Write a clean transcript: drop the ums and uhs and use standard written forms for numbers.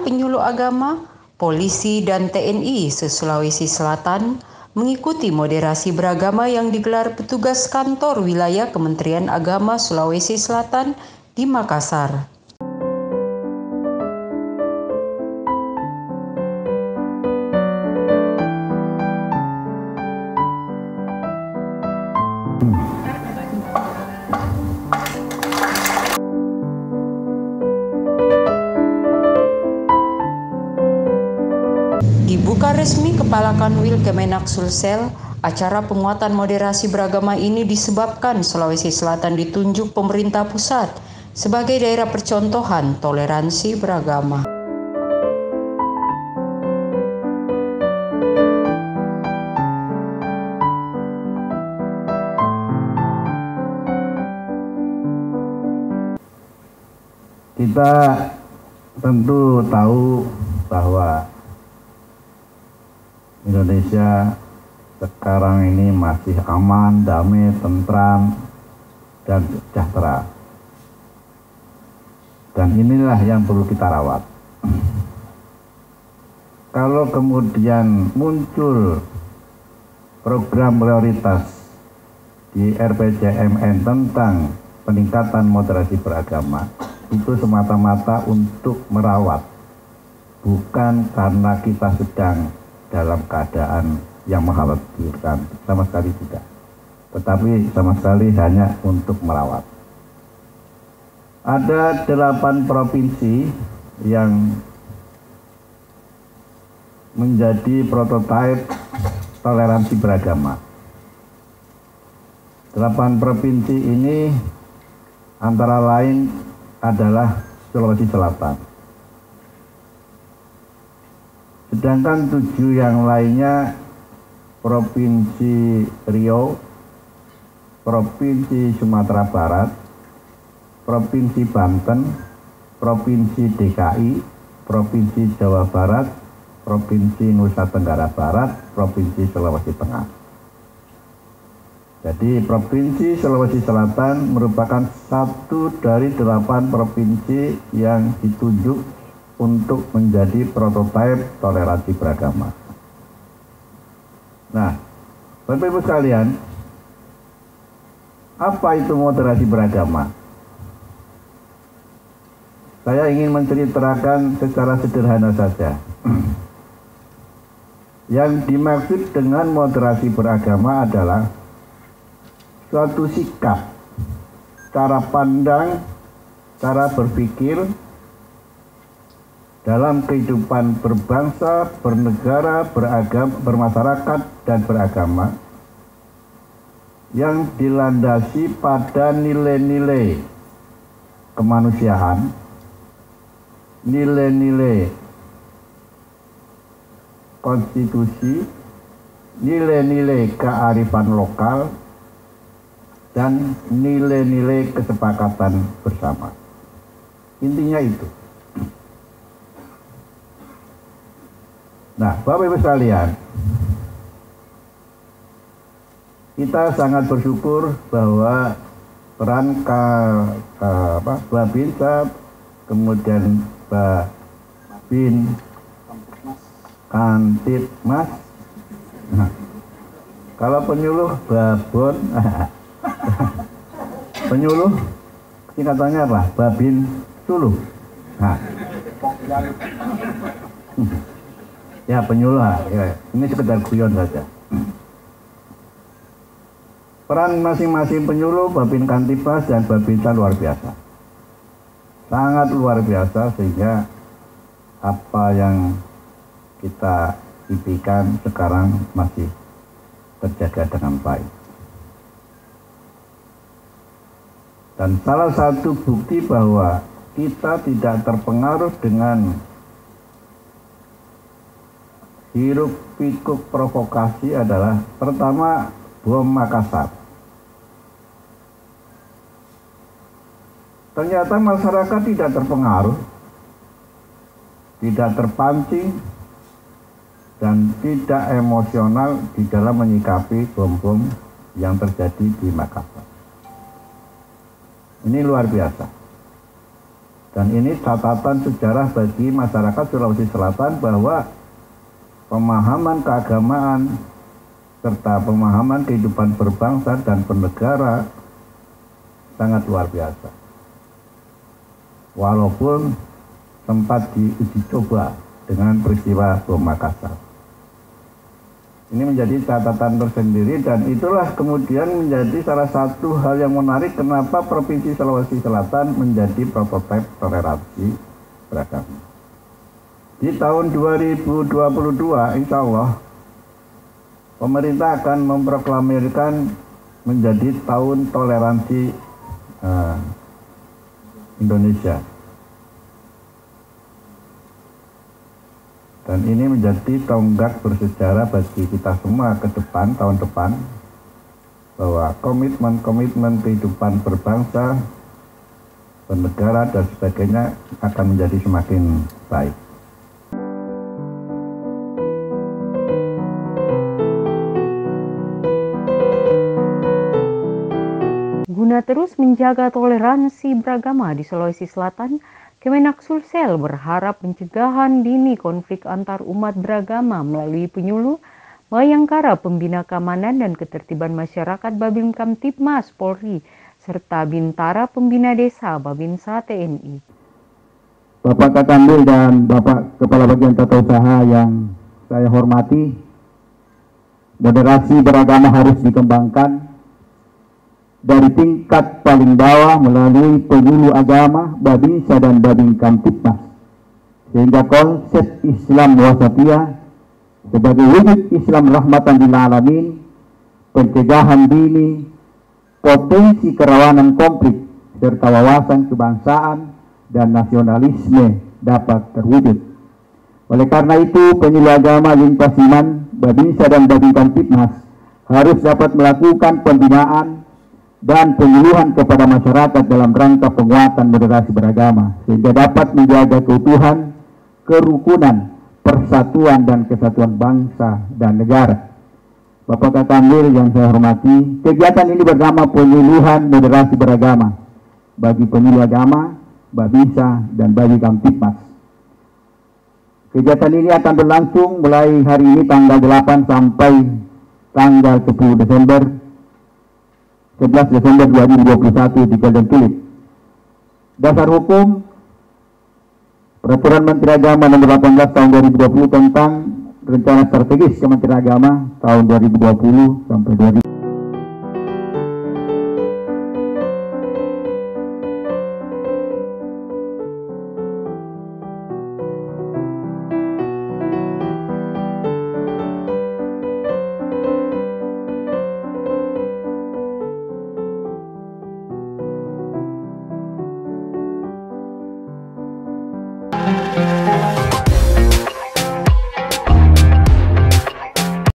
penyuluh agama, polisi, dan TNI se-Sulawesi Selatan mengikuti moderasi beragama yang digelar petugas kantor wilayah Kementerian Agama Sulawesi Selatan di Makassar. Dibuka resmi Kepala Kanwil Kemenak Sulsel, acara penguatan moderasi beragama ini disebabkan Sulawesi Selatan ditunjuk pemerintah pusat sebagai daerah percontohan toleransi beragama. Kita tentu tahu bahwa Indonesia sekarang ini masih aman, damai, tentram, dan sejahtera. Dan inilah yang perlu kita rawat. Kalau kemudian muncul program prioritas di RPJMN tentang peningkatan moderasi beragama, itu semata-mata untuk merawat, bukan karena kita sedang dalam keadaan yang mengkhawatirkan, sama sekali tidak. Tetapi sama sekali hanya untuk merawat. Ada 8 provinsi yang menjadi prototipe toleransi beragama. 8 provinsi ini antara lain adalah Sulawesi Selatan. Sedangkan 7 yang lainnya Provinsi Riau, Provinsi Sumatera Barat, Provinsi Banten, Provinsi DKI, Provinsi Jawa Barat, Provinsi Nusa Tenggara Barat, Provinsi Sulawesi Tengah. Jadi Provinsi Sulawesi Selatan merupakan satu dari 8 provinsi yang ditunjuk untuk menjadi prototipe toleransi beragama. Nah, Bapak Ibu sekalian, apa itu moderasi beragama? Saya ingin menceritakan secara sederhana saja. Yang dimaksud dengan moderasi beragama adalah suatu sikap, cara pandang, cara berpikir dalam kehidupan berbangsa, bernegara, beragama, bermasyarakat, dan beragama yang dilandasi pada nilai-nilai kemanusiaan, nilai-nilai konstitusi, nilai-nilai kearifan lokal, dan nilai-nilai kesepakatan bersama. Intinya itu. Nah, Bapak Ibu sekalian, kita sangat bersyukur bahwa peran Babinsa, kemudian Babin Kantipmas, nah, kalau penyuluh Babon, penyuluh singkatannya apa? Babin Suluh. Nah. Ya, penyuluh, ya. Ini sekedar guyon saja. Peran masing-masing penyuluh, Babin Kantipmas dan Babinsa luar biasa. Sangat luar biasa, sehingga apa yang kita impikan sekarang masih terjaga dengan baik. Dan salah satu bukti bahwa kita tidak terpengaruh dengan hiruk pikuk provokasi adalah pertama bom Makassar. Ternyata masyarakat tidak terpengaruh, tidak terpancing, dan tidak emosional di dalam menyikapi bom-bom yang terjadi di Makassar. Ini luar biasa. Dan ini catatan sejarah bagi masyarakat Sulawesi Selatan bahwa pemahaman keagamaan serta pemahaman kehidupan berbangsa dan bernegara sangat luar biasa. Walaupun sempat diuji coba dengan peristiwa bom Makassar. Ini menjadi catatan tersendiri dan itulah kemudian menjadi salah satu hal yang menarik kenapa Provinsi Sulawesi Selatan menjadi prototipe toleransi beragama. Di tahun 2022 insya Allah pemerintah akan memproklamirkan menjadi tahun toleransi Indonesia. Dan ini menjadi tonggak bersejarah bagi kita semua ke depan, tahun depan, bahwa komitmen kehidupan berbangsa, bernegara, dan sebagainya akan menjadi semakin baik. Guna terus menjaga toleransi beragama di Sulawesi Selatan, Kemenak Sulsel berharap pencegahan dini konflik antar umat beragama melalui penyuluh, Bayangkara Pembina Keamanan dan Ketertiban Masyarakat Babin Kamtibmas Polri, serta Bintara Pembina Desa Babinsa TNI. Bapak Kakambil dan Bapak Kepala Bagian Tata Usaha yang saya hormati, moderasi beragama harus dikembangkan dari tingkat paling bawah melalui penyuluh agama, Babinsa dan Babin Kamtibmas, sehingga konsep Islam wasatiyah sebagai wujud Islam rahmatan lil alamin, pencegahan dini, potensi kerawanan konflik, serta wawasan kebangsaan dan nasionalisme dapat terwujud. Oleh karena itu, penyuluh agama lintas iman, Babinsa dan Babin Kamtibmas harus dapat melakukan pembinaan dan penyuluhan kepada masyarakat dalam rangka penguatan moderasi beragama, sehingga dapat menjaga keutuhan, kerukunan, persatuan dan kesatuan bangsa dan negara. Bapak Kakamil yang saya hormati, kegiatan ini bernama penyuluhan moderasi beragama bagi penyuluh agama, Babinsa dan Babin Kamtibmas. Kegiatan ini akan berlangsung mulai hari ini tanggal 8 sampai tanggal 10 Desember 2021 di Golden Tulip. Dasar hukum Peraturan Menteri Agama Nomor 18 Tahun 2020 tentang Rencana Strategis Kementerian Agama tahun 2020 sampai 2020.